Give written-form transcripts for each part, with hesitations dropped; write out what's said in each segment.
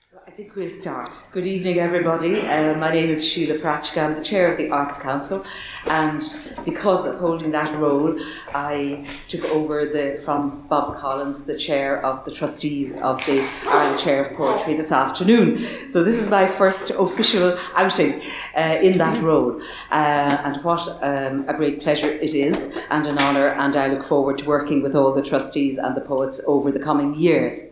So I think we'll start. Good evening, everybody. My name is Sheila Pratchka. I'm the chair of the Arts Council, and because of holding that role, I took over from Bob Collins, the chair of the trustees of the Ireland Chair of Poetry this afternoon. So this is my first official outing in that role, and what a great pleasure it is and an honour, and I look forward to working with all the trustees and the poets over the coming years.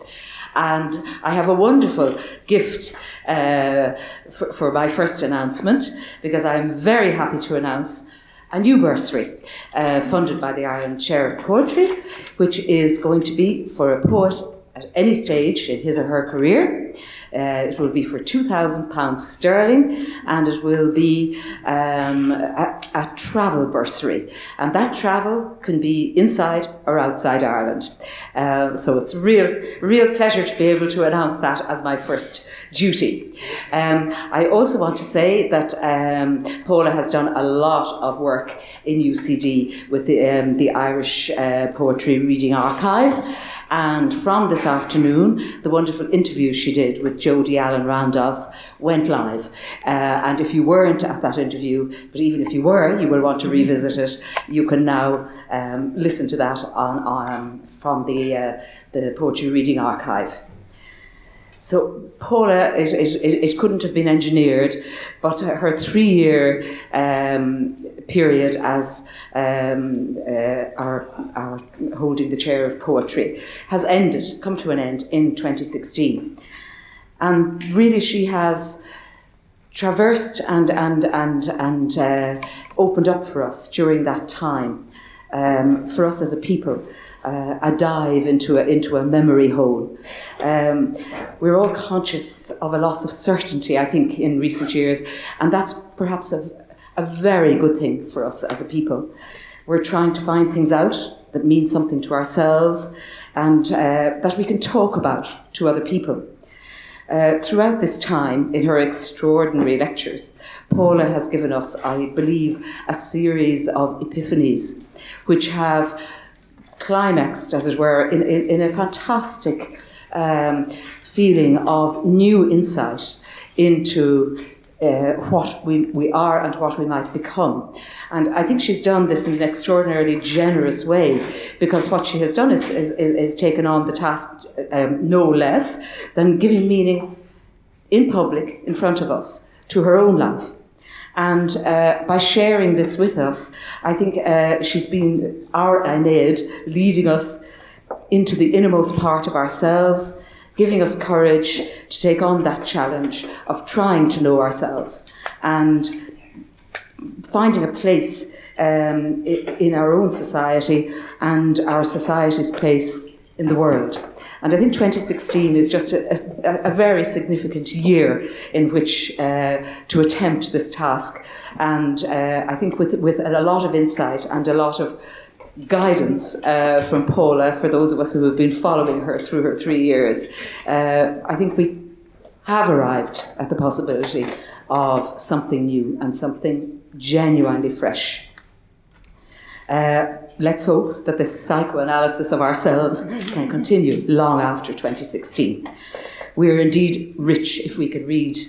And I have a wonderful gift for my first announcement, because I'm very happy to announce a new bursary funded by the Ireland Chair of Poetry, which is going to be for a poet at any stage in his or her career. It will be for £2,000 sterling, and it will be a travel bursary. And that travel can be inside or outside Ireland. So it's a real pleasure to be able to announce that as my first duty. I also want to say that Paula has done a lot of work in UCD with the Irish Poetry Reading Archive. And from this afternoon, the wonderful interview she did with Jodie Allen Randolph went live. And if you weren't at that interview, but even if you were, you will want to revisit it, you can now listen to that from the Poetry Reading Archive. So Paula, it couldn't have been engineered, but her 3-year period as our holding the chair of poetry has come to an end in 2016. And really she has traversed and opened up for us during that time, for us as a people. A dive into a memory hole. We're all conscious of a loss of certainty, I think, in recent years, and that's perhaps a very good thing for us as a people. We're trying to find things out that mean something to ourselves and that we can talk about to other people. Throughout this time, in her extraordinary lectures, Paula has given us, I believe, a series of epiphanies which have climaxed, as it were, in a fantastic feeling of new insight into what we are and what we might become. And I think she's done this in an extraordinarily generous way, because what she has done is taken on the task no less than giving meaning in public, in front of us, to her own life. And by sharing this with us, I think she's been our Aeneid, leading us into the innermost part of ourselves, giving us courage to take on that challenge of trying to know ourselves and finding a place in our own society and our society's place in the world. And I think 2016 is just a very significant year in which to attempt this task. And I think with a lot of insight and a lot of guidance from Paula, for those of us who have been following her through her 3 years, I think we have arrived at the possibility of something new and something genuinely fresh. Let's hope that this psychoanalysis of ourselves can continue long after 2016. We are indeed rich if we could read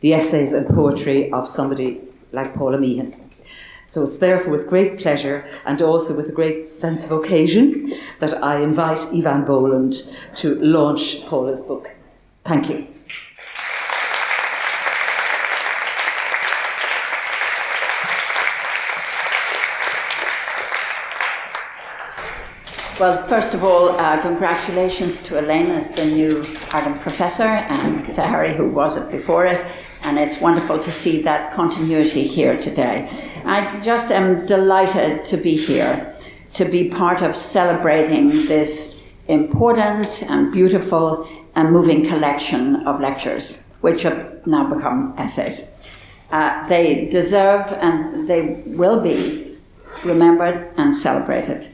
the essays and poetry of somebody like Paula Meehan. So it's therefore with great pleasure and also with a great sense of occasion that I invite Eavan Boland to launch Paula's book. Thank you. Well, first of all, congratulations to Eiléan as the new Ireland professor, and to Harry, who was it before it. And it's wonderful to see that continuity here today. I just am delighted to be here, to be part of celebrating this important and beautiful and moving collection of lectures, which have now become essays. They deserve and they will be remembered and celebrated.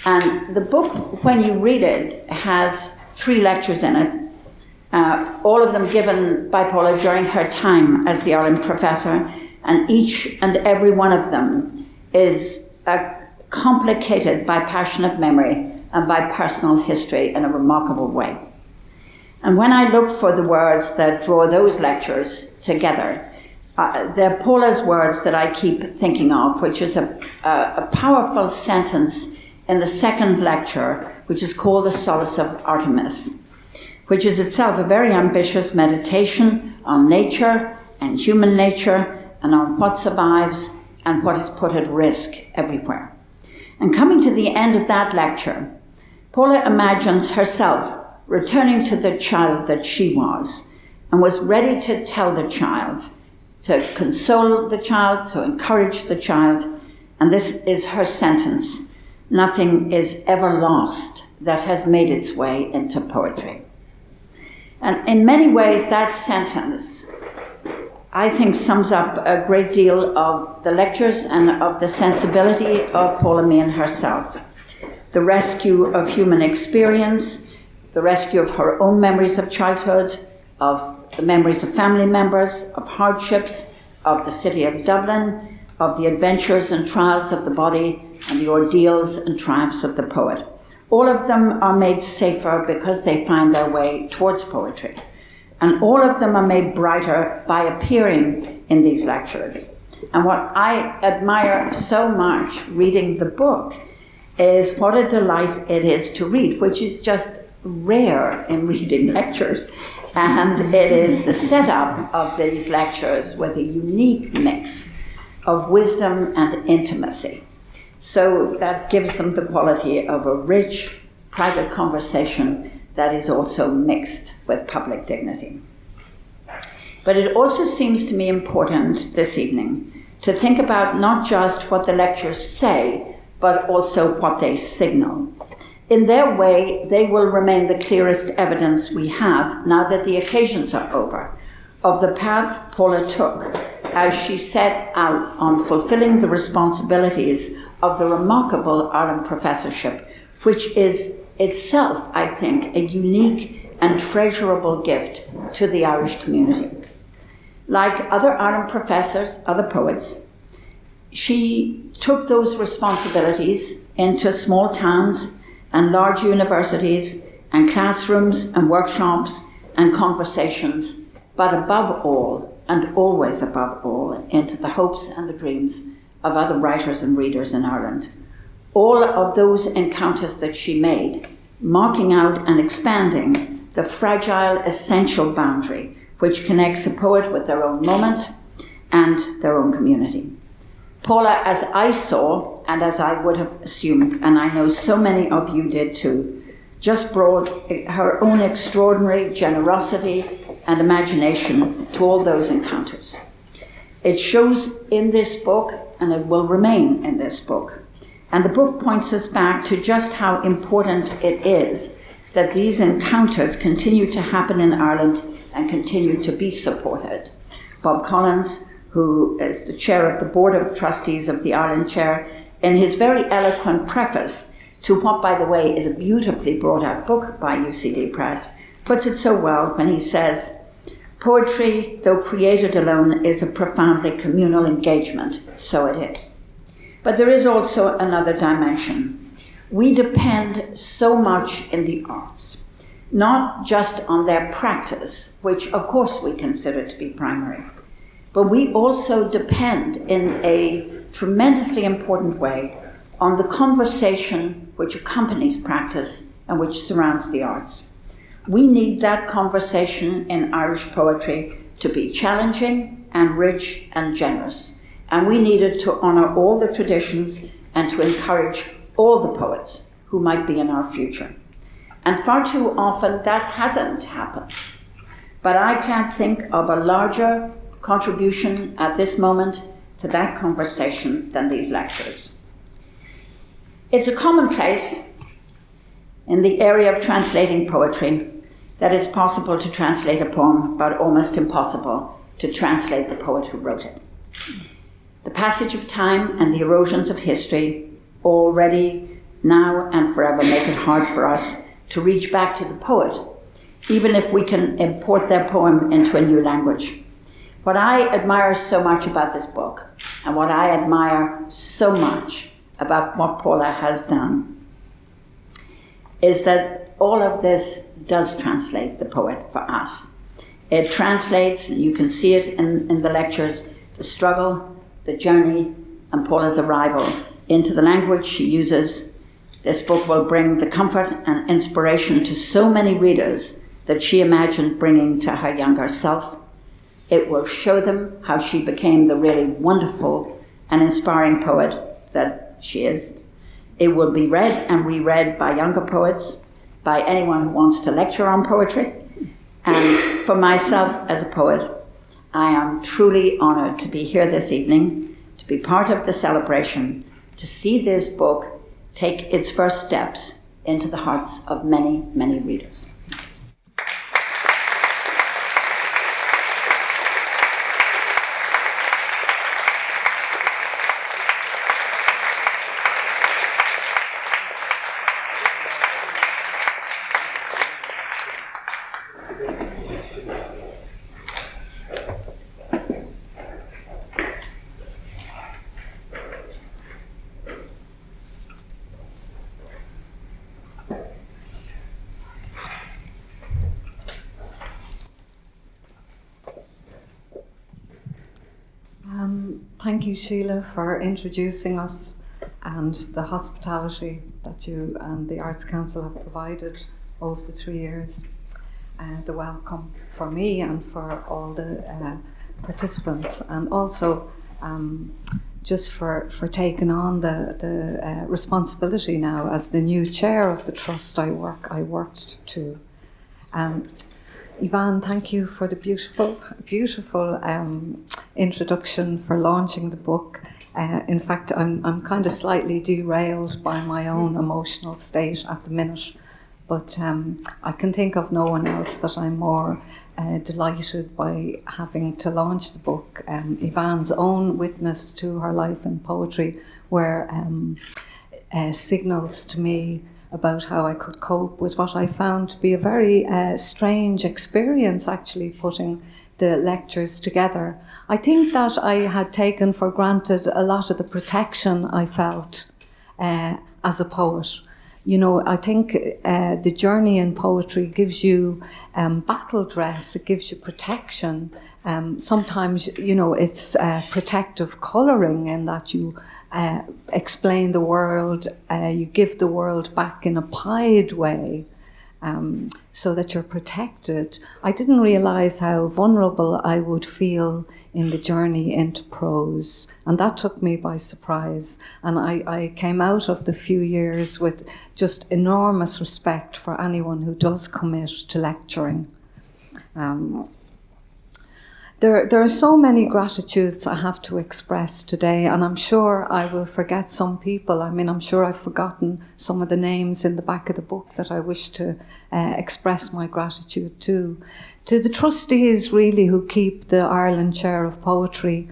And the book, when you read it, has 3 lectures in it, all of them given by Paula during her time as the Ireland professor, and each and every one of them is complicated by passionate memory and by personal history in a remarkable way. And when I look for the words that draw those lectures together, they're Paula's words that I keep thinking of, which is a powerful sentence in the second lecture, which is called The Solace of Artemis, which is itself a very ambitious meditation on nature and human nature and on what survives and what is put at risk everywhere. And coming to the end of that lecture, Paula imagines herself returning to the child that she was and was ready to tell the child, to console the child, to encourage the child. And this is her sentence: "Nothing is ever lost that has made its way into poetry." And in many ways, that sentence, I think, sums up a great deal of the lectures and of the sensibility of Paula Meehan herself. The rescue of human experience, the rescue of her own memories of childhood, of the memories of family members, of hardships, of the city of Dublin, of the adventures and trials of the body, and the ordeals and triumphs of the poet. All of them are made safer because they find their way towards poetry. And all of them are made brighter by appearing in these lectures. And what I admire so much reading the book is what a delight it is to read, which is just rare in reading lectures. And it is the setup of these lectures with a unique mix of wisdom and intimacy. So that gives them the quality of a rich, private conversation that is also mixed with public dignity. But it also seems to me important this evening to think about not just what the lectures say, but also what they signal. In their way, they will remain the clearest evidence we have, now that the occasions are over, of the path Paula took as she set out on fulfilling the responsibilities of the remarkable Ireland professorship, which is itself, I think, a unique and treasurable gift to the Irish community. Like other Ireland professors, other poets, she took those responsibilities into small towns and large universities and classrooms and workshops and conversations, but above all, and always above all, into the hopes and the dreams of other writers and readers in Ireland. All of those encounters that she made, marking out and expanding the fragile, essential boundary which connects a poet with their own moment and their own community. Paula, as I saw, and as I would have assumed, and I know so many of you did too, just brought her own extraordinary generosity and imagination to all those encounters. It shows in this book, and it will remain in this book. And the book points us back to just how important it is that these encounters continue to happen in Ireland and continue to be supported. Bob Collins, who is the chair of the Board of Trustees of the Ireland Chair, in his very eloquent preface to what, by the way, is a beautifully brought out book by UCD Press, puts it so well when he says, "Poetry, though created alone, is a profoundly communal engagement, so it is." But there is also another dimension. We depend so much in the arts, not just on their practice, which of course we consider to be primary, but we also depend in a tremendously important way on the conversation which accompanies practice and which surrounds the arts. We need that conversation in Irish poetry to be challenging and rich and generous. And we need it to honour all the traditions and to encourage all the poets who might be in our future. And far too often that hasn't happened. But I can't think of a larger contribution at this moment to that conversation than these lectures. It's a commonplace in the area of translating poetry that it's possible to translate a poem, but almost impossible to translate the poet who wrote it. The passage of time and the erosions of history already, now and forever, make it hard for us to reach back to the poet, even if we can import their poem into a new language. What I admire so much about this book, and what I admire so much about what Paula has done, is that all of this does translate the poet for us. It translates, you can see it in the lectures, the struggle, the journey, and Paula's arrival into the language she uses. This book will bring the comfort and inspiration to so many readers that she imagined bringing to her younger self. It will show them how she became the really wonderful and inspiring poet that she is. It will be read and reread by younger poets, by anyone who wants to lecture on poetry. And for myself as a poet, I am truly honoured to be here this evening, to be part of the celebration, to see this book take its first steps into the hearts of many, many readers. Thank you, Sheila, for introducing us and the hospitality that you and the Arts Council have provided over the 3 years. The welcome for me and for all the participants, and also just for taking on the responsibility now as the new chair of the trust I worked to. Eavan, thank you for the beautiful introduction, for launching the book. In fact, I'm kind of slightly derailed by my own emotional state at the minute, but I can think of no one else that I'm more delighted by having to launch the book. Eavan's own witness to her life in poetry were signals to me about how I could cope with what I found to be a very strange experience, actually putting the lectures together. I think that I had taken for granted a lot of the protection I felt as a poet. You know, I think the journey in poetry gives you battle dress, it gives you protection. Sometimes, you know, it's protective colouring in that you explain the world, you give the world back in a pied way, so that you're protected. I didn't realise how vulnerable I would feel in the journey into prose, and that took me by surprise. And I came out of the few years with just enormous respect for anyone who does commit to lecturing. There are so many gratitudes I have to express today, and I'm sure I will forget some people. I mean, I'm sure I've forgotten some of the names in the back of the book that I wish to express my gratitude to. To the trustees, really, who keep the Ireland Chair of Poetry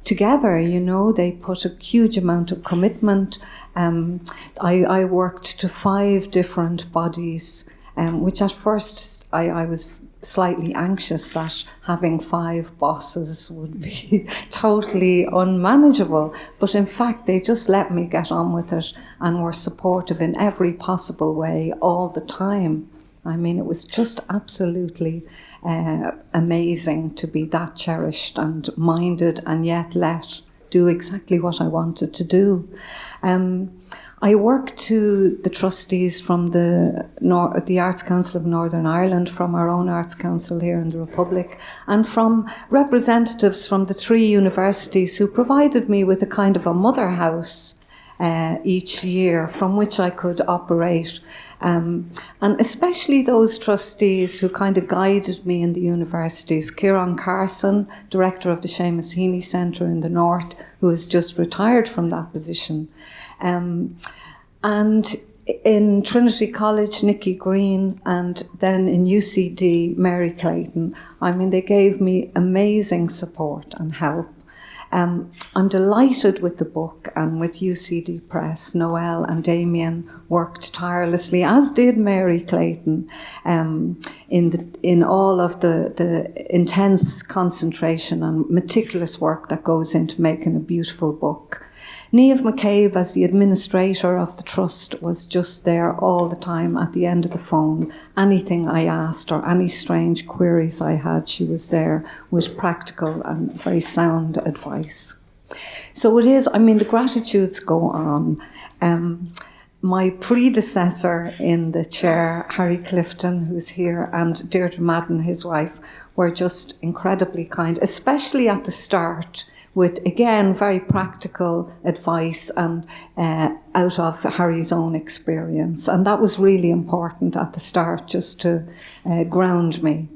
together. You know, they put a huge amount of commitment. I worked to 5 different bodies, which at first I was slightly anxious that having 5 bosses would be totally unmanageable. But in fact, they just let me get on with it and were supportive in every possible way all the time. I mean, it was just absolutely amazing to be that cherished and minded and yet let do exactly what I wanted to do. I work to the trustees from the Arts Council of Northern Ireland, from our own Arts Council here in the Republic, and from representatives from the 3 universities who provided me with a kind of a mother house each year from which I could operate. And especially those trustees who kind of guided me in the universities. Ciarán Carson, director of the Seamus Heaney Centre in the North, who has just retired from that position. And in Trinity College, Nicky Green, and then in UCD, Mary Clayton. I mean, they gave me amazing support and help. I'm delighted with the book, and with UCD Press. Noel and Damien worked tirelessly, as did Mary Clayton, in all of the intense concentration and meticulous work that goes into making a beautiful book. Niamh McCabe, as the administrator of the trust, was just there all the time at the end of the phone. Anything I asked or any strange queries I had, she was there with practical and very sound advice. So it is, the gratitudes go on. My predecessor in the chair, Harry Clifton, who's here, and Deirdre Madden, his wife, were just incredibly kind, especially at the start, with, again, very practical advice and out of Harry's own experience. And that was really important at the start, just to ground me.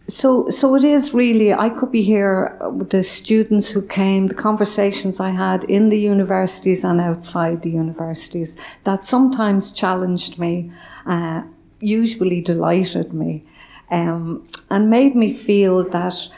So it is really, I could be here with the students who came, the conversations I had in the universities and outside the universities that sometimes challenged me, usually delighted me, and made me feel that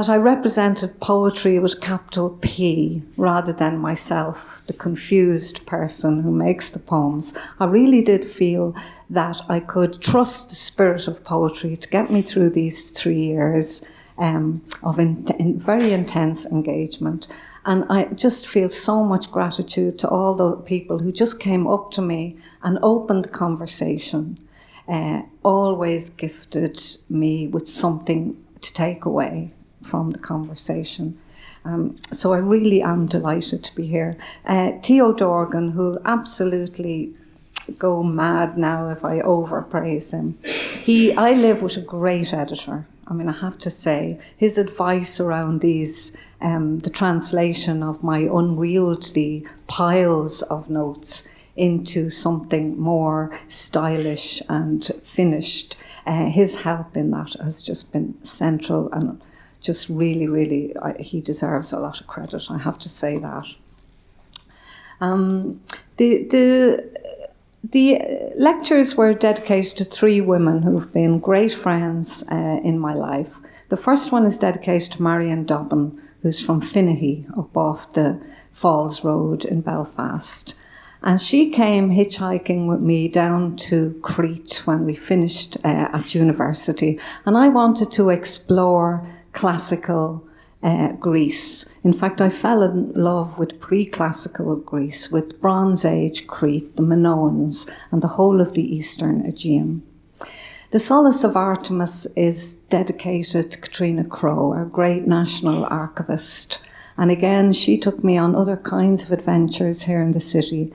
I represented poetry with capital P rather than myself, the confused person who makes the poems. I really did feel that I could trust the spirit of poetry to get me through these 3 years of very intense engagement. And I just feel so much gratitude to all the people who just came up to me and opened the conversation, always gifted me with something to take away from the conversation. So I really am delighted to be here. Theo Dorgan, who'll absolutely go mad now if I overpraise him. I live with a great editor. I have to say, his advice around these, the translation of my unwieldy piles of notes into something more stylish and finished. His help in that has just been central, and just really, really, he deserves a lot of credit, I have to say that. The lectures were dedicated to 3 women who've been great friends in my life. The first one is dedicated to Marion Dobbin, who's from Finnehy, up off the Falls Road in Belfast. And she came hitchhiking with me down to Crete when we finished at university. And I wanted to explore classical Greece. In fact, I fell in love with pre-classical Greece, with Bronze Age Crete, the Minoans, and the whole of the Eastern Aegean. The Solace of Artemis is dedicated to Katrina Crowe, our great national archivist. And again, she took me on other kinds of adventures here in the city,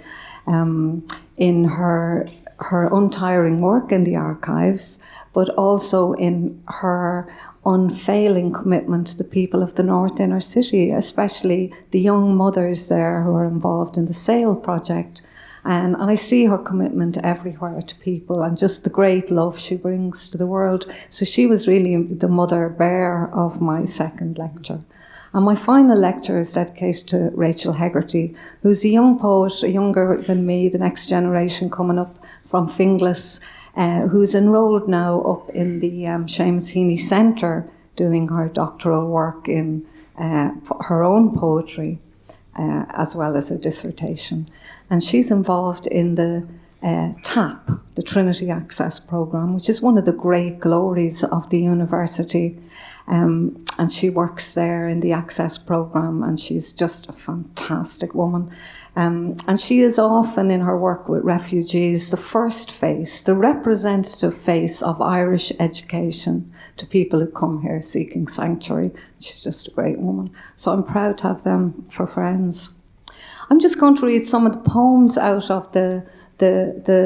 in her untiring work in the archives, but also in her unfailing commitment to the people of the North Inner City, especially the young mothers there who are involved in the SAIL project. And I see her commitment everywhere to people and just the great love she brings to the world. So she was really the mother bear of my second lecture. And my final lecture is dedicated to Rachel Hegarty, who's a young poet, younger than me, the next generation coming up from Finglas, who's enrolled now up in the Seamus Heaney Centre doing her doctoral work in her own poetry, as well as a dissertation. And she's involved in the TAP, the Trinity Access Programme, which is one of the great glories of the university. And she works there in the Access Programme, and she's just a fantastic woman. And she is often, in her work with refugees, the first face, the representative face of Irish education to people who come here seeking sanctuary. She's just a great woman. So I'm proud to have them for friends. I'm just going to read some of the poems out of the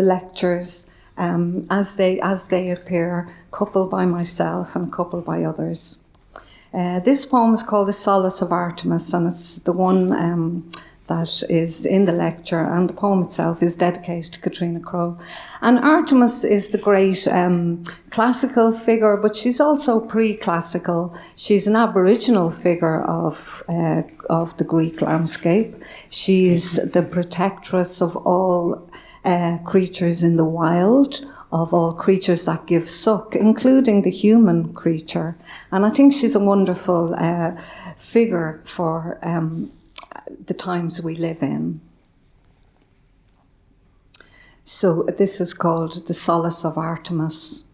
lectures as they appear, couple by myself and couple by others. This poem is called The Solace of Artemis, and it's the one that is in the lecture, and the poem itself is dedicated to Katrina Crowe. And Artemis is the great classical figure, but she's also pre-classical. She's an Aboriginal figure of the Greek landscape. She's the protectress of all creatures in the wild, of all creatures that give suck, including the human creature. And I think she's a wonderful figure for the times we live in. So this is called The Solace of Artemis.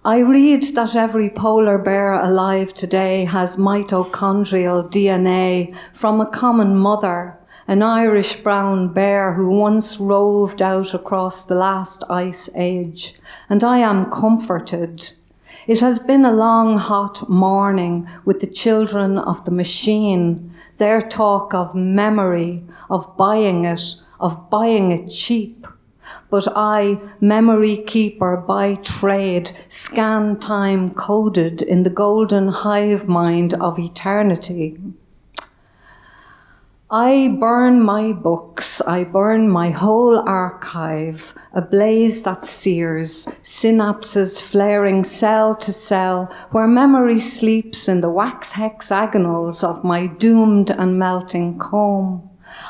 I read that every polar bear alive today has mitochondrial DNA from a common mother, an Irish brown bear who once roved out across the last ice age, and I am comforted. It has been a long, hot morning with the children of the machine, their talk of memory, of buying it cheap. But I, memory keeper by trade, scan time coded in the golden hive mind of eternity. I burn my books, I burn my whole archive, a blaze that sears, synapses flaring cell to cell, where memory sleeps in the wax hexagonals of my doomed and melting comb.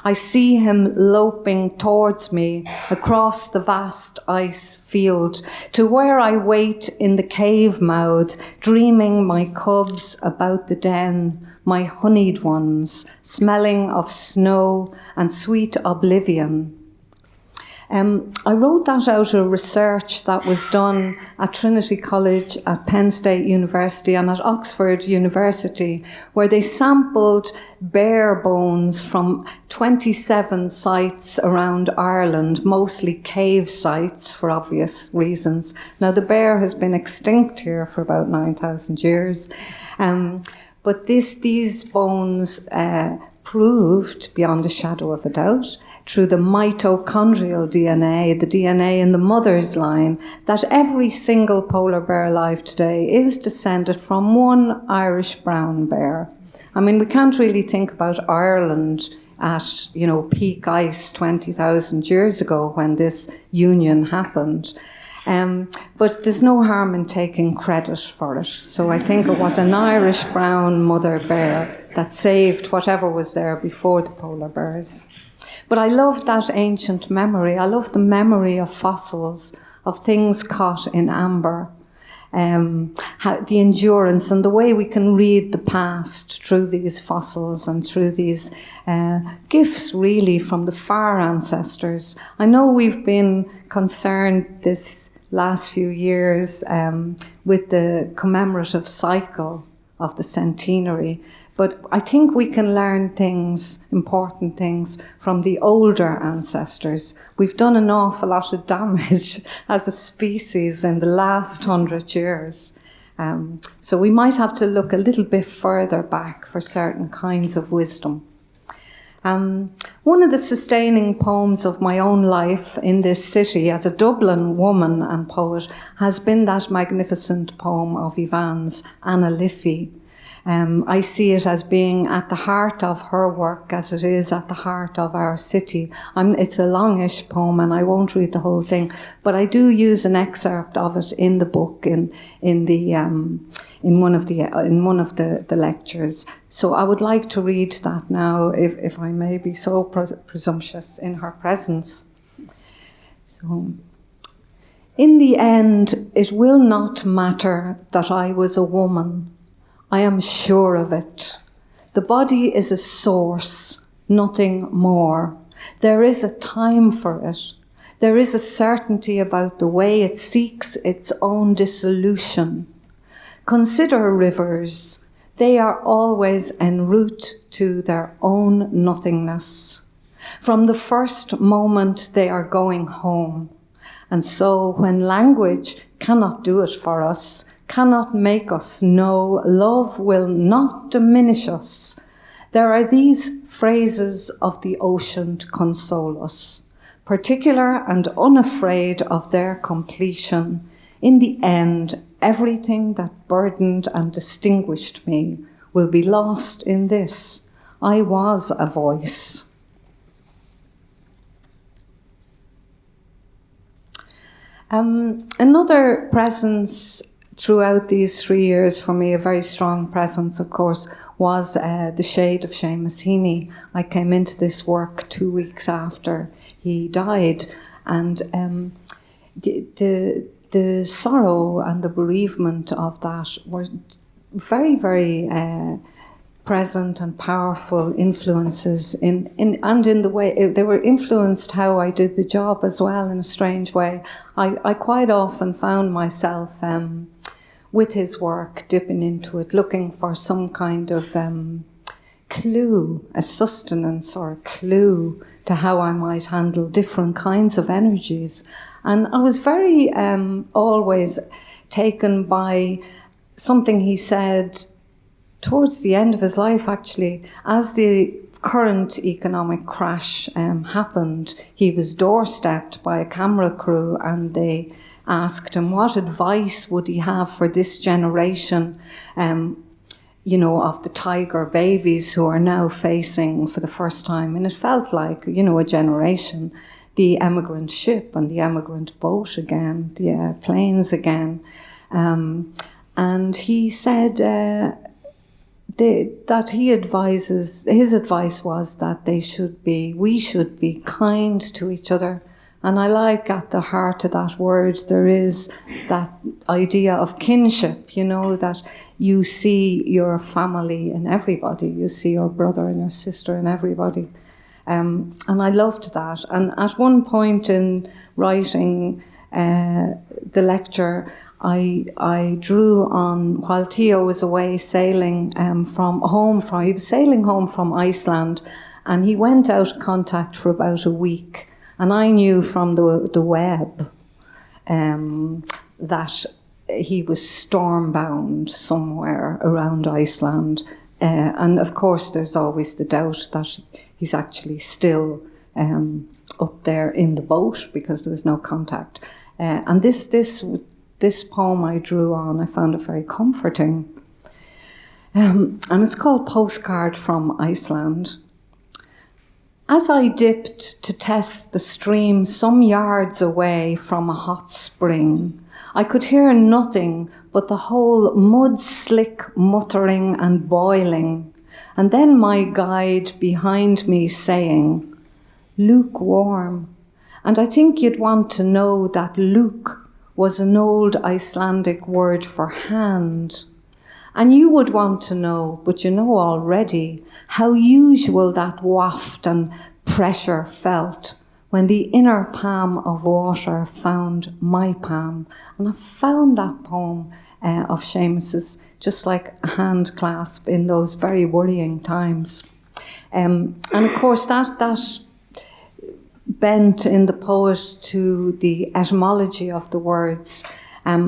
I see him loping towards me across the vast ice field to where I wait in the cave mouth, dreaming my cubs about the den, my honeyed ones, smelling of snow and sweet oblivion. I wrote that out of research that was done at Trinity College, at Penn State University and at Oxford University, where they sampled bear bones from 27 sites around Ireland, mostly cave sites for obvious reasons. Now, the bear has been extinct here for about 9,000 years. But these bones proved, beyond a shadow of a doubt, through the mitochondrial DNA, the DNA in the mother's line, that every single polar bear alive today is descended from one Irish brown bear. I mean, we can't really think about Ireland at, peak ice 20,000 years ago when this union happened. But there's no harm in taking credit for it. So I think it was an Irish brown mother bear that saved whatever was there before the polar bears. But I love that ancient memory. I love the memory of fossils, of things caught in amber, the endurance and the way we can read the past through these fossils and through these gifts, really, from the far ancestors. I know we've been concerned this last few years with the commemorative cycle of the centenary, but I think we can learn things, important things, from the older ancestors. We've done an awful lot of damage as a species in the last 100 years. So we might have to look a little bit further back for certain kinds of wisdom. One of the sustaining poems of my own life in this city as a Dublin woman and poet has been that magnificent poem of Eavan's, Anna Liffey. I see it as being at the heart of her work as it is at the heart of our city. It's a longish poem and I won't read the whole thing, but I do use an excerpt of it in the book in one of the lectures. So I would like to read that now, if I may be so presumptuous in her presence. So, in the end, it will not matter that I was a woman. I am sure of it. The body is a source, nothing more. There is a time for it. There is a certainty about the way it seeks its own dissolution. Consider rivers. They are always en route to their own nothingness. From the first moment they are going home. And so when language cannot do it for us, cannot make us know, love will not diminish us. There are these phrases of the ocean to console us, particular and unafraid of their completion. In the end, everything that burdened and distinguished me will be lost in this. I was a voice. Another presence throughout these 3 years for me, a very strong presence, of course, was the shade of Seamus Heaney. I came into this work 2 weeks after he died, and the sorrow and the bereavement of that were very, very present and powerful influences in the way they were influenced how I did the job as well, in a strange way. I quite often found myself with his work, dipping into it, looking for some kind of clue, a sustenance or a clue to how I might handle different kinds of energies. And I was very always taken by something he said towards the end of his life, actually. As the current economic crash happened, he was doorstepped by a camera crew, and they asked him what advice would he have for this generation, of the tiger babies who are now facing for the first time, and it felt like, a generation, the emigrant ship and the emigrant boat again, the planes again. And he said that his advice was that we should be kind to each other. And I like at the heart of that word, there is that idea of kinship, that you see your family in everybody. You see your brother and your sister in everybody. And I loved that. And at one point in writing the lecture, I drew on, while Theo was away sailing he was sailing home from Iceland, and he went out of contact for about a week. And I knew from the web that he was stormbound somewhere around Iceland. And of course, there's always the doubt that he's actually still up there in the boat because there was no contact. And this poem I drew on, I found it very comforting. And it's called Postcard from Iceland. As I dipped to test the stream some yards away from a hot spring, I could hear nothing but the whole mud-slick muttering and boiling, and then my guide behind me saying, lukewarm. And I think you'd want to know that luke was an old Icelandic word for hand. And you would want to know, but you know already, how usual that waft and pressure felt when the inner palm of water found my palm. And I found that poem of Seamus's just like a hand clasp in those very worrying times. And of course that bent in the poet to the etymology of the words.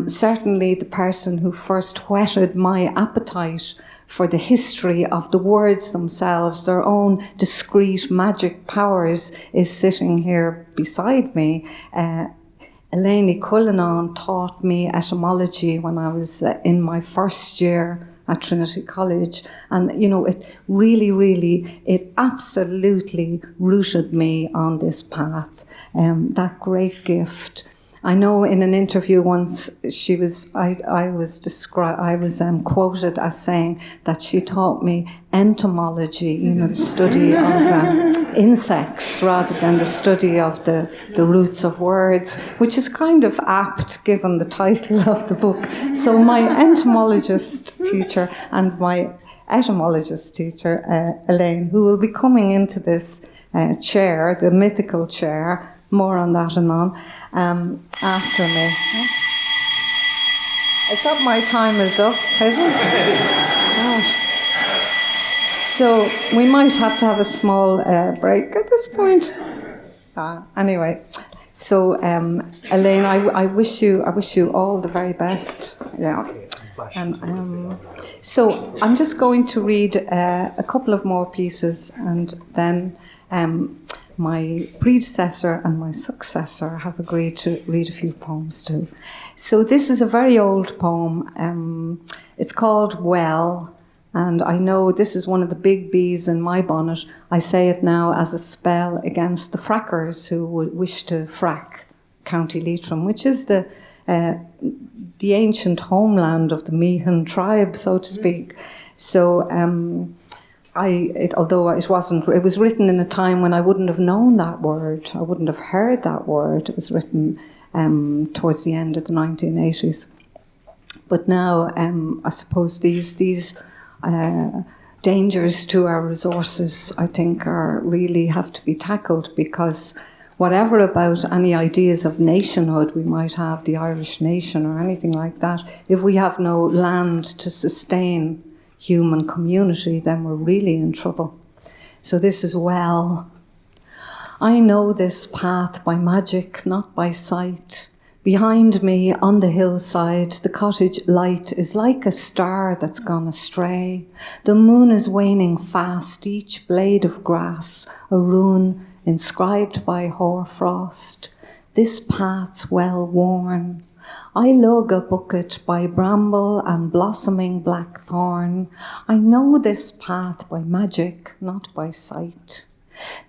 Certainly the person who first whetted my appetite for the history of the words themselves, their own discrete magic powers, is sitting here beside me. Eiléan Chuilleanáin taught me etymology when I was in my first year at Trinity College, and it really, it absolutely rooted me on this path. That great gift. I know in an interview once I was quoted as saying that she taught me entomology, the study of insects rather than the study of the roots of words, which is kind of apt given the title of the book. So my entomologist teacher and my etymologist teacher, Eiléan, who will be coming into this chair, the mythical chair, more on that anon, after me. Is that my time is up, is it? Gosh. So we might have to have a small break at this point. Anyway, so Eiléan, I wish you all the very best. Yeah. So I'm just going to read a couple of more pieces, and then my predecessor and my successor have agreed to read a few poems too. So this is a very old poem. It's called Well, and I know this is one of the big bees in my bonnet. I say it now as a spell against the frackers who would wish to frack County Leitrim, which is the ancient homeland of the Meehan tribe, so to speak. So although it was written in a time when I wouldn't have known that word, I wouldn't have heard that word. It was written towards the end of the 1980s. But now, I suppose these dangers to our resources, I think, really have to be tackled, because whatever about any ideas of nationhood we might have, the Irish nation or anything like that, if we have no land to sustain human community, then we're really in trouble. So this is well. I know this path by magic, not by sight. Behind me, on the hillside, the cottage light is like a star that's gone astray. The moon is waning fast, each blade of grass, a rune inscribed by hoarfrost. This path's well worn. I lug a bucket by bramble and blossoming blackthorn. I know this path by magic, not by sight.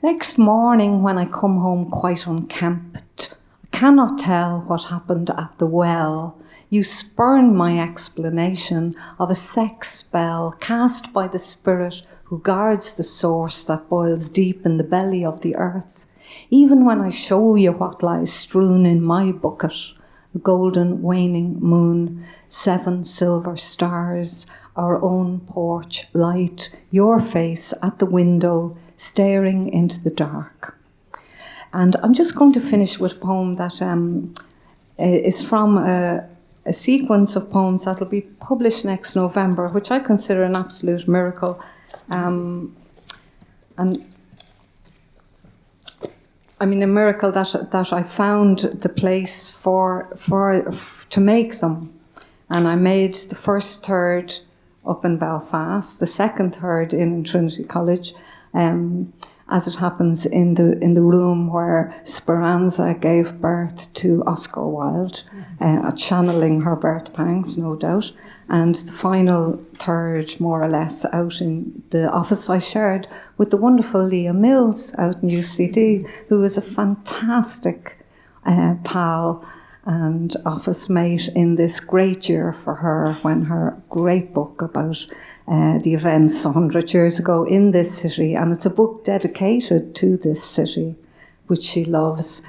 Next morning, when I come home quite unkempt, cannot tell what happened at the well. You spurn my explanation of a sex spell cast by the spirit who guards the source that boils deep in the belly of the earth. Even when I show you what lies strewn in my bucket, a golden waning moon, 7 silver stars, our own porch light, your face at the window, staring into the dark. And I'm just going to finish with a poem that is from a sequence of poems that will be published next November, which I consider an absolute miracle. And I mean, a miracle that I found the place to make them. And I made the first third up in Belfast, the second third in Trinity College, as it happens in the room where Speranza gave birth to Oscar Wilde, channeling her birth pangs, no doubt. And the final third, more or less, out in the office I shared with the wonderful Leah Mills out in UCD, who was a fantastic pal and office mate in this great year for her, when her great book about the events 100 years ago in this city, and it's a book dedicated to this city, which she loves,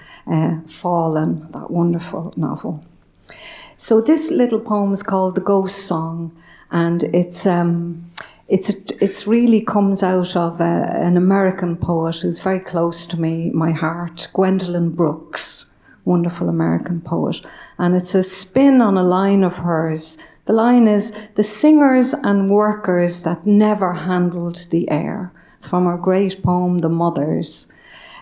Fallen, that wonderful novel. So this little poem is called The Ghost Song, and it's really comes out of an American poet who's very close to me, my heart, Gwendolyn Brooks, wonderful American poet. And it's a spin on a line of hers. The line is, the singers and workers that never handled the air. It's from her great poem, The Mothers.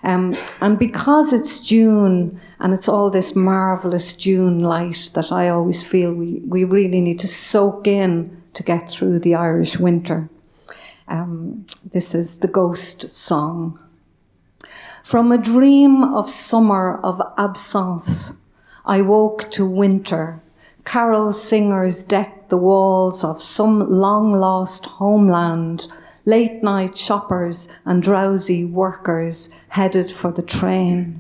And because it's June, and it's all this marvellous June light that I always feel we really need to soak in to get through the Irish winter. This is The Ghost Song. From a dream of summer of absence, I woke to winter. Carol singers decked the walls of some long-lost homeland. Late-night shoppers and drowsy workers headed for the train.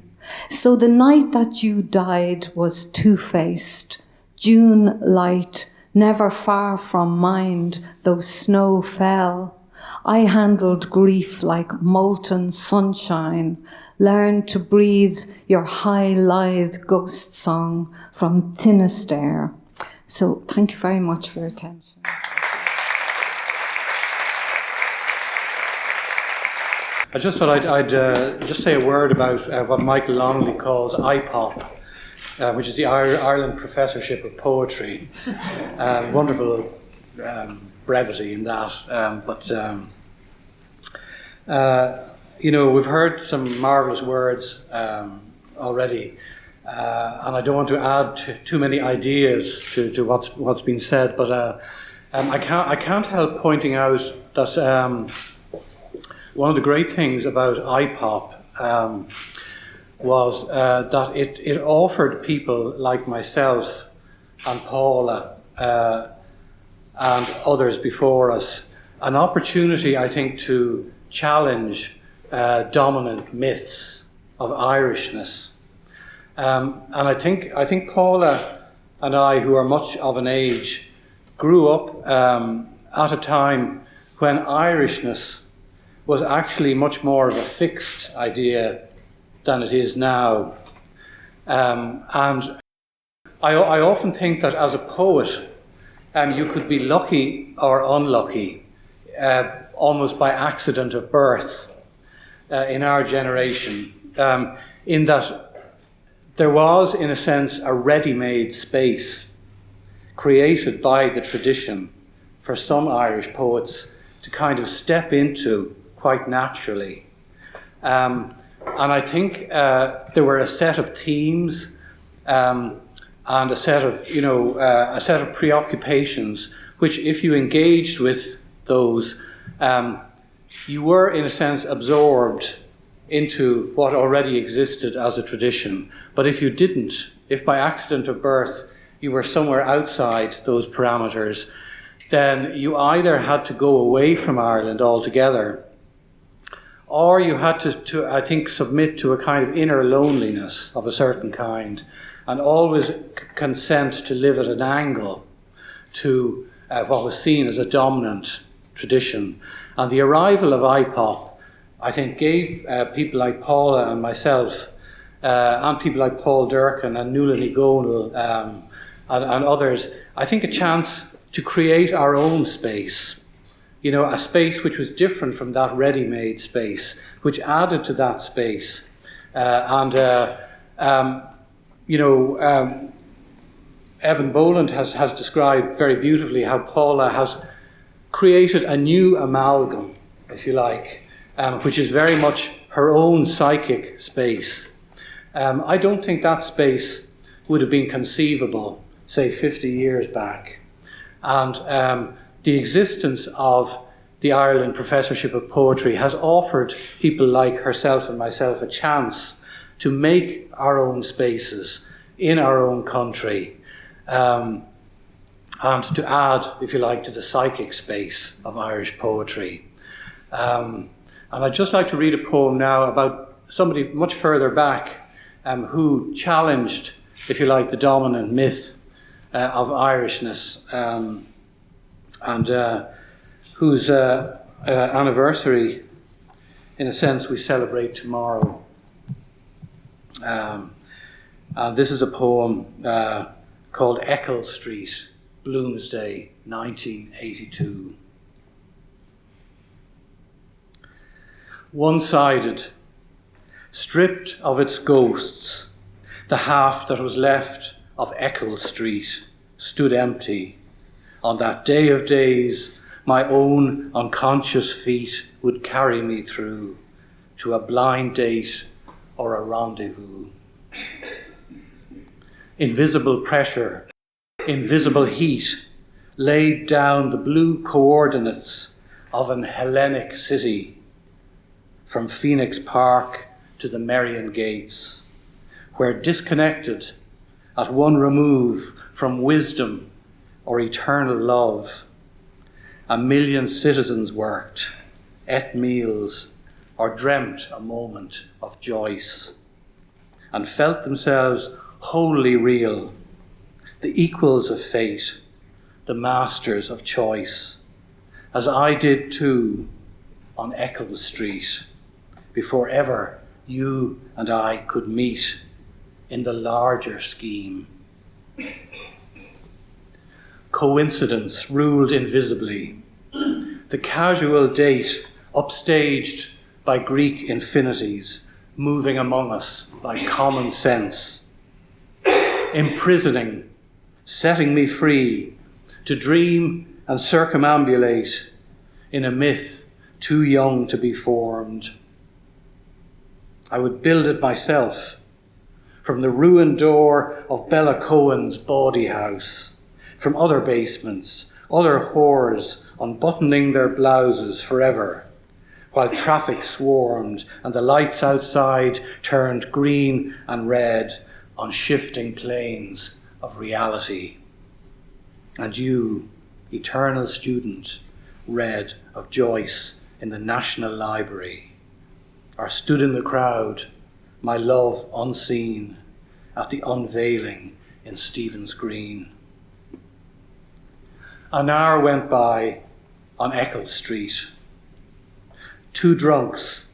So the night that you died was two-faced. June light, never far from mind, though snow fell. I handled grief like molten sunshine, learned to breathe your high, lithe ghost song from thinnest air. So thank you very much for your attention. I just thought I'd just say a word about what Michael Longley calls IPOP, which is the Ireland Professorship of Poetry. Wonderful brevity in that, we've heard some marvellous words already, and I don't want to add too many ideas to what's been said, but I can't help pointing out that one of the great things about IPOP was that it offered people like myself and Paula and others before us an opportunity, I think, to challenge dominant myths of Irishness. And I think Paula and I, who are much of an age, grew up at a time when Irishness was actually much more of a fixed idea than it is now. And I often think that as a poet, you could be lucky or unlucky, almost by accident of birth, in our generation, in that there was, in a sense, a ready-made space created by the tradition for some Irish poets to kind of step into quite naturally. And I think there were a set of themes and a set of preoccupations which, if you engaged with those, you were, in a sense, absorbed into what already existed as a tradition. But if you didn't, if by accident of birth you were somewhere outside those parameters, then you either had to go away from Ireland altogether, or you had to I think, submit to a kind of inner loneliness of a certain kind, and always consent to live at an angle to what was seen as a dominant tradition. And the arrival of IPOP, I think, gave people like Paula and myself, and people like Paul Durkin and Nuala Ní Dhomhnaill, and others, I think, a chance to create our own space. You know, a space which was different from that ready-made space, which added to that space. Eavan Boland has described very beautifully how Paula has created a new amalgam, if you like, which is very much her own psychic space. I don't think that space would have been conceivable, say, 50 years back. And the existence of the Ireland Professorship of Poetry has offered people like herself and myself a chance to make our own spaces in our own country, and to add, if you like, to the psychic space of Irish poetry. And I'd just like to read a poem now about somebody much further back who challenged, if you like, the dominant myth of Irishness, and whose anniversary, in a sense, we celebrate tomorrow. And this is a poem called Eccles Street, Bloomsday, 1982. One-sided, stripped of its ghosts, the half that was left of Eccles Street stood empty. On that day of days, my own unconscious feet would carry me through to a blind date or a rendezvous. Invisible pressure, invisible heat laid down the blue coordinates of an Hellenic city, from Phoenix Park to the Merrion Gates, where disconnected at one remove from wisdom or eternal love, a million citizens worked, ate meals, or dreamt a moment of Joyce, and felt themselves wholly real, the equals of fate, the masters of choice, as I did too on Eccles Street, before ever you and I could meet in the larger scheme. Coincidence ruled invisibly, the casual date upstaged by Greek infinities, moving among us like common sense, imprisoning, setting me free to dream and circumambulate in a myth too young to be formed. I would build it myself from the ruined door of Bella Cohen's bawdy house, from other basements, other whores unbuttoning their blouses forever, while traffic swarmed and the lights outside turned green and red on shifting planes of reality. And you, eternal student, read of Joyce in the National Library, or stood in the crowd, my love unseen, at the unveiling in Stephen's Green. An hour went by on Eccles Street. Two drunks,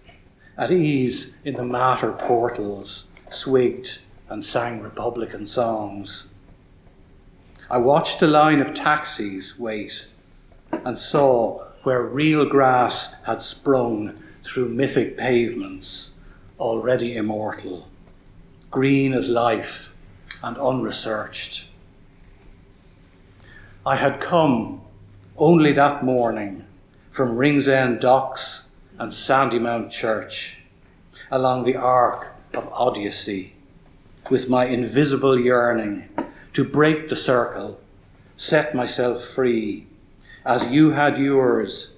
at ease in the Mater portals, swigged and sang Republican songs. I watched a line of taxis wait and saw where real grass had sprung through mythic pavements, already immortal, green as life and unresearched. I had come only that morning from Ringsend Docks and Sandymount Church, along the arc of Odyssey, with my invisible yearning to break the circle, set myself free, as you had yours,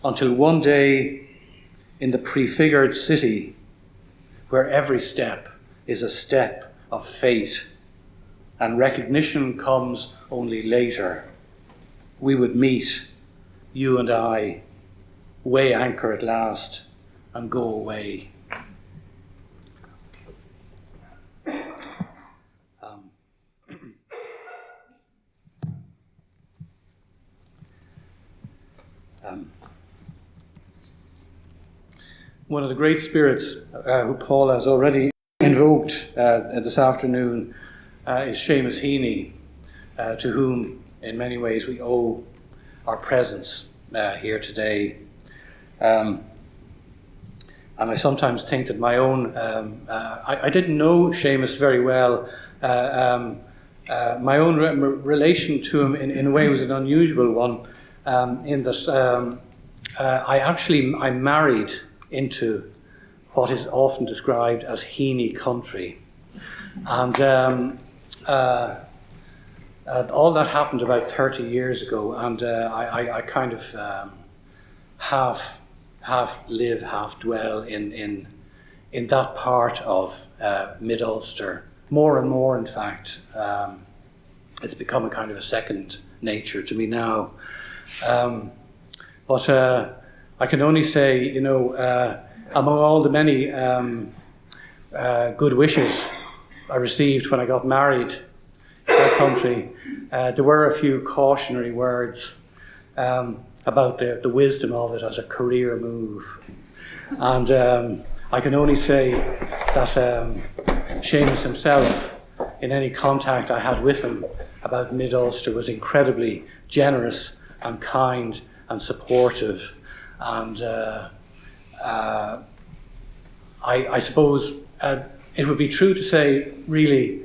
until one day in the prefigured city, where every step is a step of fate, and recognition comes only later, we would meet, you and I, weigh anchor at last, and go away. One of the great spirits who Paula has already invoked this afternoon is Seamus Heaney, to whom in many ways we owe our presence here today. And I sometimes think that my own, I didn't know Seamus very well. My own relation to him in a way was an unusual one, in that I married into what is often described as Heaney country. And all that happened about 30 years ago, and I kind of half live, half dwell in that part of mid-Ulster. More and more, in fact. It's become a kind of a second nature to me now. But I can only say, you know, among all the many good wishes I received when I got married in that country, there were a few cautionary words about the wisdom of it as a career move. And I can only say that Seamus himself, in any contact I had with him about mid-Ulster, was incredibly generous and kind and supportive. And I suppose it would be true to say, really,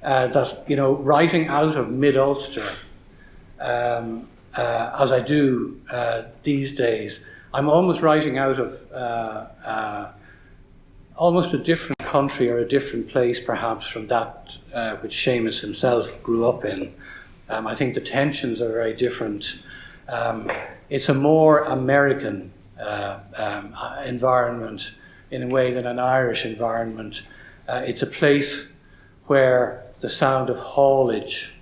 that, you know, writing out of mid-Ulster, as I do these days, I'm almost writing out of almost a different country or a different place, perhaps, from that which Seamus himself grew up in. I think the tensions are very different. It's a more American environment in a way than an Irish environment. It's a place where the sound of haulage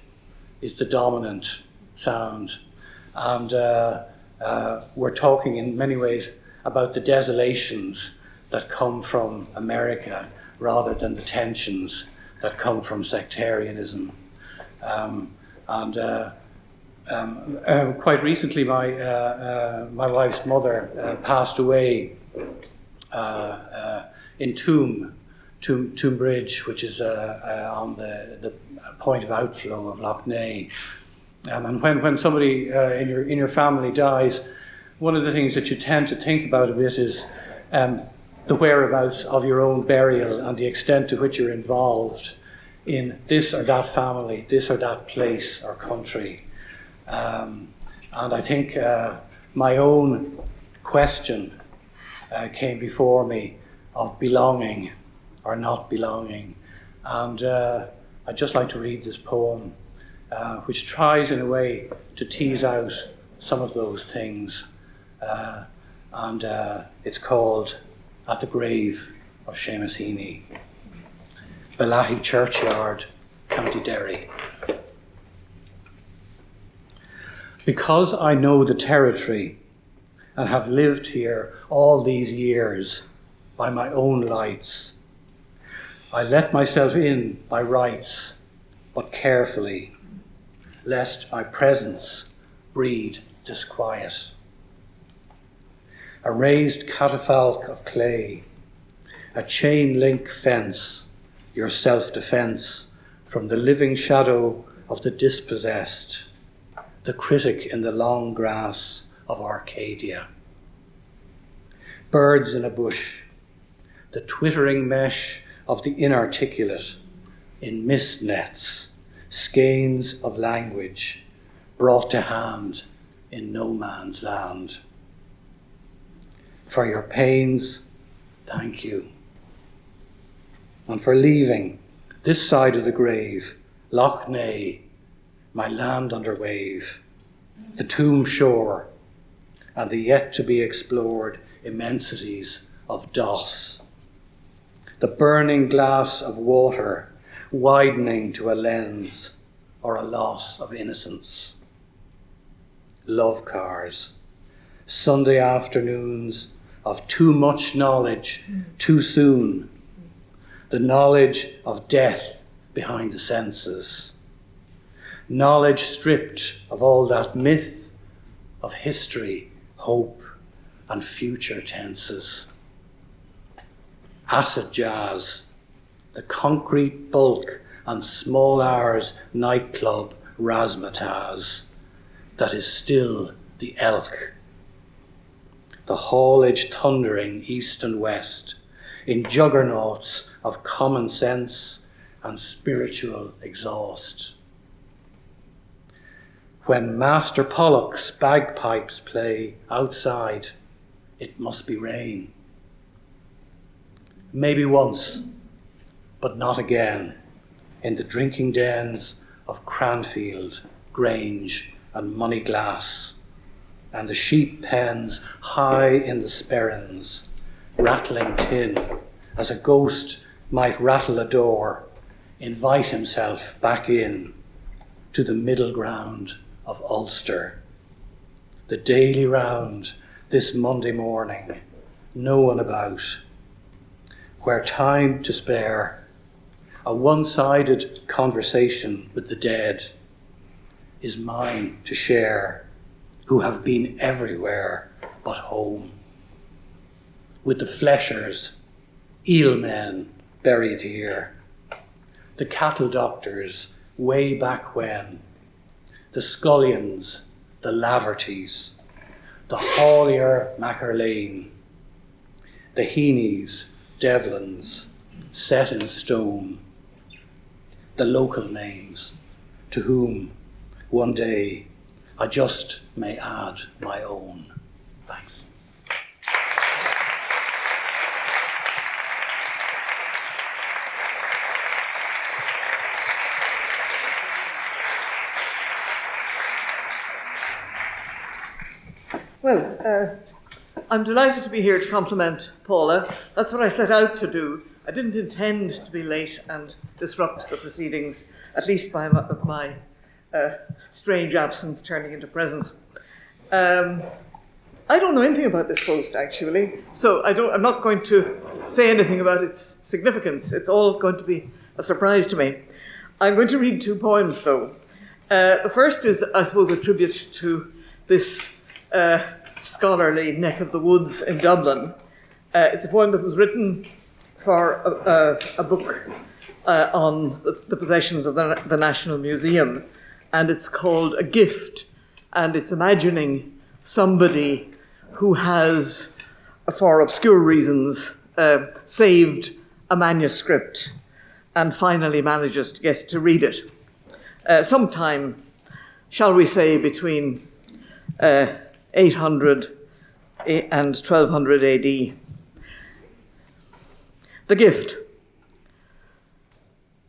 is the dominant sound. And we're talking in many ways about the desolations that come from America rather than the tensions that come from sectarianism. Quite recently, my wife's mother passed away in Toom Bridge, which is on the point of outflow of Lough Neagh. And when somebody in your family dies, one of the things that you tend to think about a bit is the whereabouts of your own burial and the extent to which you're involved in this or that family, this or that place or country. And I think my own question came before me of belonging or not belonging. And I'd just like to read this poem, which tries in a way to tease out some of those things. And it's called At the Grave of Seamus Heaney. Balahi Churchyard, County Derry. Because I know the territory and have lived here all these years by my own lights, I let myself in by rights, but carefully, lest my presence breed disquiet. A raised catafalque of clay, a chain link fence, your self-defense from the living shadow of the dispossessed, the critic in the long grass of Arcadia. Birds in a bush, the twittering mesh of the inarticulate, in mist nets, skeins of language, brought to hand in no man's land. For your pains, thank you. And for leaving this side of the grave, Loch Ness, my land under wave, the tomb shore, and the yet to be explored immensities of Doss. The burning glass of water widening to a lens or a loss of innocence. Love cars, Sunday afternoons of too much knowledge too soon, the knowledge of death behind the senses, knowledge stripped of all that myth of history, hope, and future tenses. Acid jazz, the concrete bulk and small hours nightclub razzmatazz that is still the elk. The haulage thundering east and west in juggernauts of common sense and spiritual exhaust. When Master Pollock's bagpipes play outside, it must be rain. Maybe once, but not again, in the drinking dens of Cranfield, Grange, and Moneyglass, and the sheep pens high in the sperrins, rattling tin as a ghost might rattle a door, invite himself back in to the middle ground of Ulster. The daily round this Monday morning, no one about, where time to spare, a one-sided conversation with the dead is mine to share, who have been everywhere but home. With the fleshers, eelmen buried here, the cattle doctors way back when, the scullions, the Lavertys, the Haulier Mackerlane, the Heaneys, Devlins, set in stone, the local names, to whom one day I just may add my own. Thanks. Well, I'm delighted to be here to compliment Paula. That's what I set out to do. I didn't intend to be late and disrupt the proceedings, at least by my strange absence turning into presence. I don't know anything about this post, actually, so I'm not going to say anything about its significance. It's all going to be a surprise to me. I'm going to read two poems, though. The first is, I suppose, a tribute to this scholarly neck of the woods in Dublin. It's a poem that was written for a book on the possessions of the National Museum, and it's called A Gift, and it's imagining somebody who has, for obscure reasons, saved a manuscript and finally manages to get to read it. Sometime, shall we say, between 800 and 1200 AD. The Gift.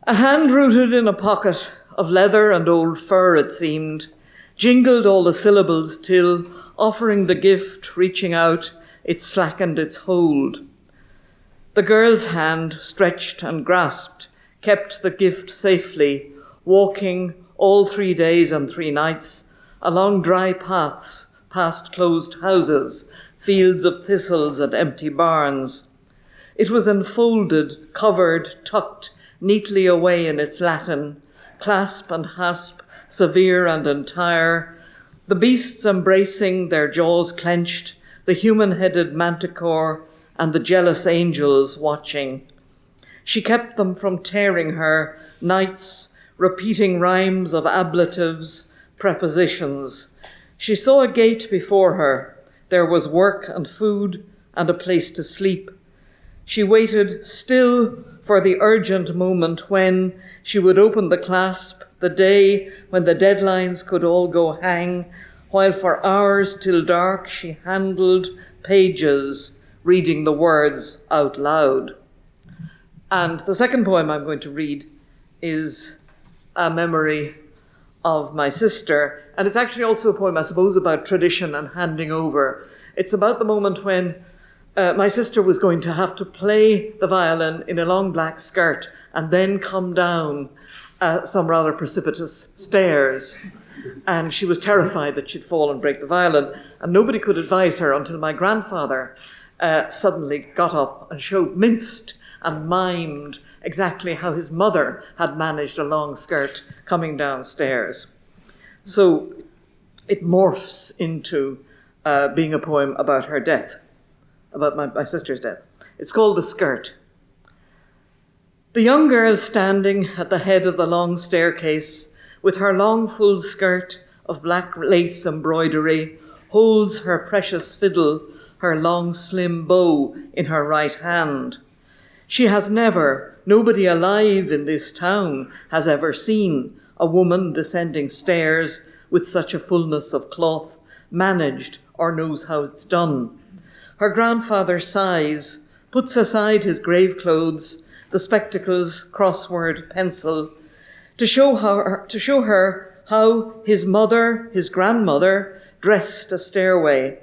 A hand rooted in a pocket of leather and old fur, it seemed, jingled all the syllables till, offering the gift, reaching out, it slackened its hold. The girl's hand, stretched and grasped, kept the gift safely, walking all 3 days and 3 nights along dry paths, past closed houses, fields of thistles and empty barns. It was enfolded, covered, tucked neatly away in its Latin, clasp and hasp, severe and entire, the beasts embracing, their jaws clenched, the human-headed manticore and the jealous angels watching. She kept them from tearing her, nights, repeating rhymes of ablatives, prepositions. She saw a gate before her. There was work and food and a place to sleep. She waited still for the urgent moment when she would open the clasp, the day when the deadlines could all go hang, while for hours till dark she handled pages, reading the words out loud. And the second poem I'm going to read is a memory of my sister, and it's actually also a poem, I suppose, about tradition and handing over. It's about the moment when my sister was going to have to play the violin in a long black skirt and then come down some rather precipitous stairs. And she was terrified that she'd fall and break the violin, and nobody could advise her until my grandfather suddenly got up and minced and mimed exactly how his mother had managed a long skirt coming downstairs. So it morphs into being a poem about her death, about my sister's death. It's called The Skirt. The young girl standing at the head of the long staircase with her long full skirt of black lace embroidery holds her precious fiddle, her long slim bow in her right hand. She has never, nobody alive in this town has ever seen a woman descending stairs with such a fullness of cloth, managed or knows how it's done. Her grandfather sighs, puts aside his grave clothes, the spectacles, crossword, pencil, to show her how his mother, his grandmother, dressed a stairway,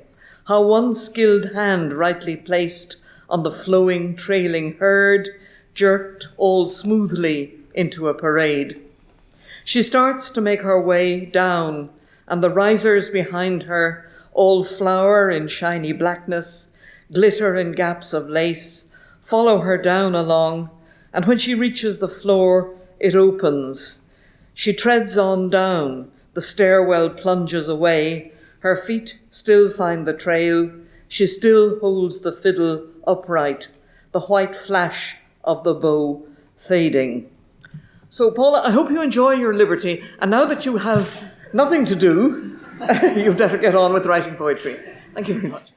how one skilled hand rightly placed on the flowing, trailing herd jerked all smoothly into a parade. She starts to make her way down, and the risers behind her all flower in shiny blackness, glitter in gaps of lace, follow her down along, and when she reaches the floor, it opens. She treads on down, the stairwell plunges away, her feet still find the trail, she still holds the fiddle upright, the white flash of the bow fading. So, Paula, I hope you enjoy your liberty, and now that you have nothing to do, you'd better get on with writing poetry. Thank you very much.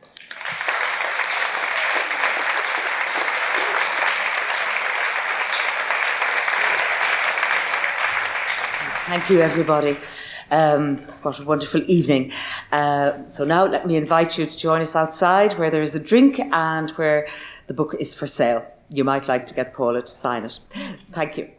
Thank you, everybody. What a wonderful evening. So now let me invite you to join us outside where there is a drink and where the book is for sale. You might like to get Paula to sign it. Thank you.